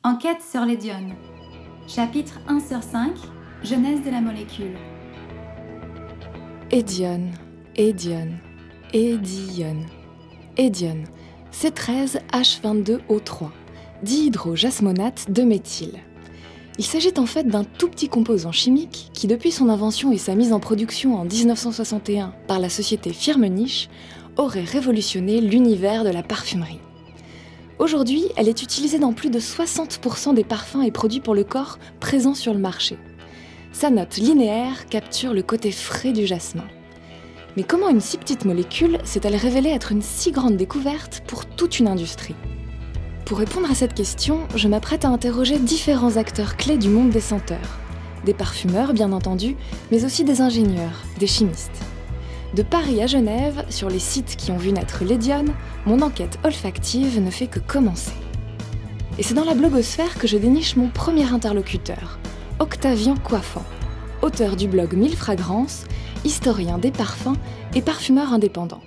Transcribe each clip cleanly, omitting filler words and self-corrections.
Enquête sur les diones. Chapitre 1 sur 5. Genèse de la molécule. Hédione, hédione, hédione. Hédione, C13H22O3, dihydrojasmonate de méthyle. Il s'agit en fait d'un tout petit composant chimique qui, depuis son invention et sa mise en production en 1961 par la société Firmenich, aurait révolutionné l'univers de la parfumerie. Aujourd'hui, elle est utilisée dans plus de 60% des parfums et produits pour le corps présents sur le marché. Sa note linéaire capture le côté frais du jasmin. Mais comment une si petite molécule s'est-elle révélée être une si grande découverte pour toute une industrie ? Pour répondre à cette question, je m'apprête à interroger différents acteurs clés du monde des senteurs. Des parfumeurs, bien entendu, mais aussi des ingénieurs, des chimistes. De Paris à Genève, sur les sites qui ont vu naître l'hédione, mon enquête olfactive ne fait que commencer. Et c'est dans la blogosphère que je déniche mon premier interlocuteur, Octavien Coiffant, auteur du blog 1000 fragrances, historien des parfums et parfumeur indépendant.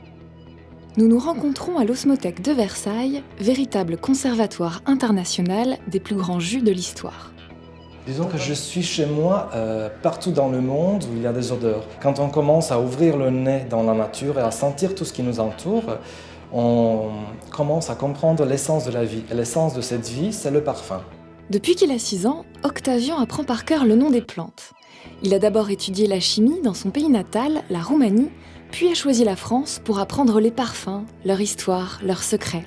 Nous nous rencontrons à l'Osmothèque de Versailles, véritable conservatoire international des plus grands jus de l'histoire. Disons que je suis chez moi partout dans le monde où il y a des odeurs. Quand on commence à ouvrir le nez dans la nature et à sentir tout ce qui nous entoure, on commence à comprendre l'essence de la vie. Et l'essence de cette vie, c'est le parfum. Depuis qu'il a 6 ans, Octavien apprend par cœur le nom des plantes. Il a d'abord étudié la chimie dans son pays natal, la Roumanie, puis a choisi la France pour apprendre les parfums, leur histoire, leurs secrets.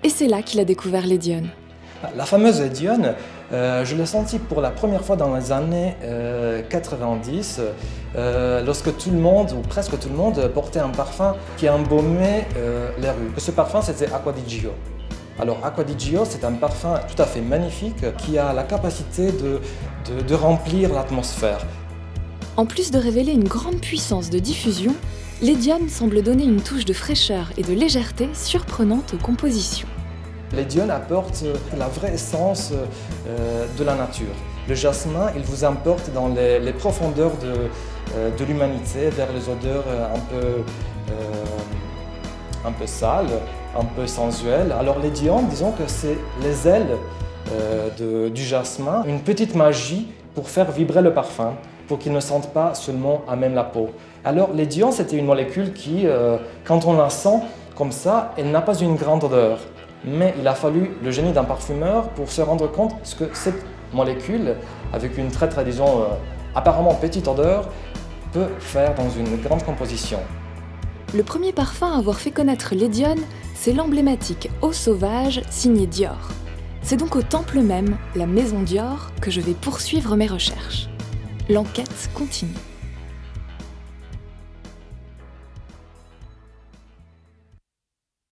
Et c'est là qu'il a découvert l'hédione. La fameuse hédione, je l'ai sentie pour la première fois dans les années 90, lorsque tout le monde, ou presque tout le monde, portait un parfum qui embaumait les rues. Ce parfum, c'était Acqua di Gio. Alors Acqua di Gio, c'est un parfum tout à fait magnifique qui a la capacité de remplir l'atmosphère. En plus de révéler une grande puissance de diffusion, l'hédione semble donner une touche de fraîcheur et de légèreté surprenante aux compositions. L'hédione apporte la vraie essence de la nature. Le jasmin, il vous emporte dans les profondeurs de l'humanité, vers les odeurs un peu sales, un peu sensuelles. Alors l'hédione, disons que c'est les ailes du jasmin, une petite magie pour faire vibrer le parfum, pour qu'il ne sente pas seulement à même la peau. Alors l'hédione, c'était une molécule qui, quand on la sent comme ça, elle n'a pas une grande odeur. Mais il a fallu le génie d'un parfumeur pour se rendre compte que cette molécule, avec une disons, apparemment petite odeur, peut faire dans une grande composition. Le premier parfum à avoir fait connaître l'hédione, c'est l'emblématique Eau sauvage signée Dior. C'est donc au temple même, la maison Dior, que je vais poursuivre mes recherches. L'enquête continue.